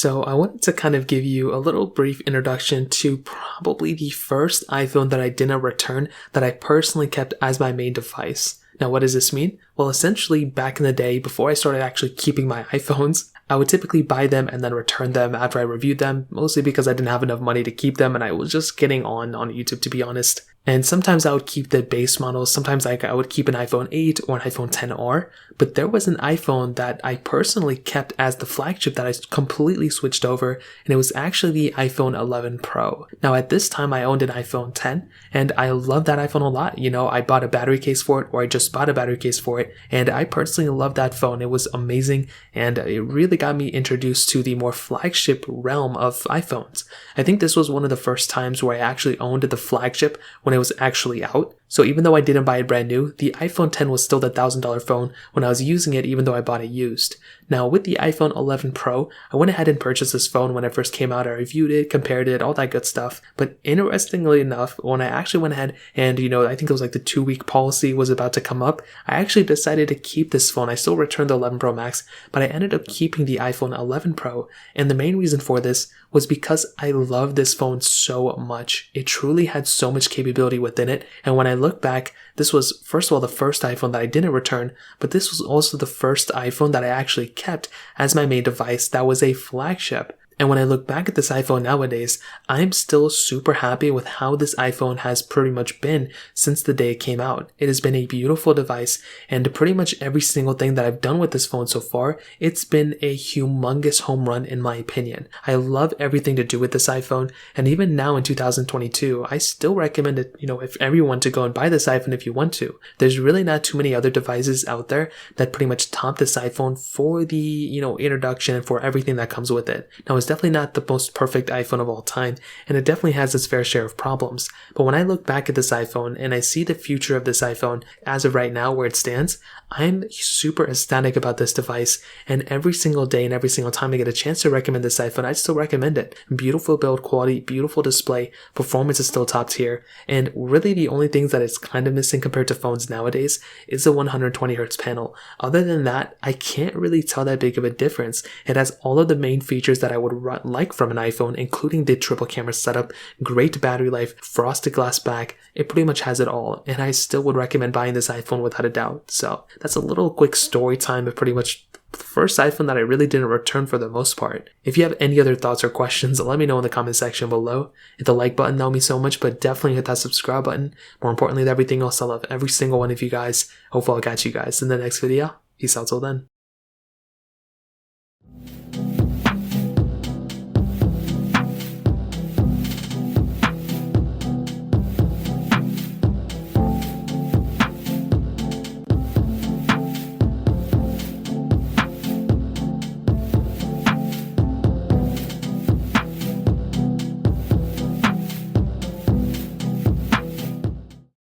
So I wanted to kind of give you a little brief introduction to probably the first iPhone that I didn't return that I personally kept as my main device. Now, what does this mean? Well, essentially, back in the day, before I started actually keeping my iPhones, I would typically buy them and then return them after I reviewed them, mostly because I didn't have enough money to keep them and I was just getting on YouTube, to be honest. And sometimes I would keep the base models, sometimes I would keep an iPhone 8 or an iPhone XR, but there was an iPhone that I personally kept as the flagship that I completely switched over, and it was actually the iPhone 11 Pro. Now at this time I owned an iPhone 10, and I love that iPhone a lot. You know, I bought a battery case for it, or I just bought a battery case for it, and I personally love that phone. It was amazing, and it really got me introduced to the more flagship realm of iPhones. I think this was one of the first times where I actually owned the flagship when it was actually out. So even though I didn't buy it brand new, the iPhone 10 was still the $1,000 phone when I was using it, even though I bought it used. Now with the iPhone 11 Pro, I went ahead and purchased this phone when it first came out. I reviewed it, compared it, all that good stuff. But interestingly enough, when I actually went ahead and, I think it was like the 2-week policy was about to come up, I actually decided to keep this phone. I still returned the 11 Pro Max, but I ended up keeping the iPhone 11 Pro. And the main reason for this was because I love this phone so much. It truly had so much capability within it. And when I look back, this was, first of all, the first iPhone that I didn't return, but this was also the first iPhone that I actually kept as my main device that was a flagship. And when I look back at this iPhone nowadays, I'm still super happy with how this iPhone has pretty much been since the day it came out. It has been a beautiful device, and pretty much every single thing that I've done with this phone so far, it's been a humongous home run in my opinion. I love everything to do with this iPhone, and even now in 2022, I still recommend it, if everyone to go and buy this iPhone if you want to. There's really not too many other devices out there that pretty much top this iPhone for the, introduction and for everything that comes with it. Now, it's definitely not the most perfect iPhone of all time, and it definitely has its fair share of problems. But when I look back at this iPhone and I see the future of this iPhone as of right now where it stands, I'm super ecstatic about this device, and every single day and every single time I get a chance to recommend this iPhone, I still recommend it. Beautiful build quality, beautiful display, performance is still top tier, and really the only things that it's kind of missing compared to phones nowadays is the 120Hz panel. Other than that, I can't really tell that big of a difference. It has all of the main features that I would like from an iPhone, including the triple camera setup, great battery life, frosted glass back. It pretty much has it all, and I still would recommend buying this iPhone without a doubt. So that's a little quick story time of pretty much the first iPhone that I really didn't return for the most part. If you have any other thoughts or questions, let me know in the comment section below. Hit the like button, that would mean so much, but definitely hit that subscribe button. More importantly than everything else, I love every single one of you guys. Hopefully I'll catch you guys in the next video. Peace out till then.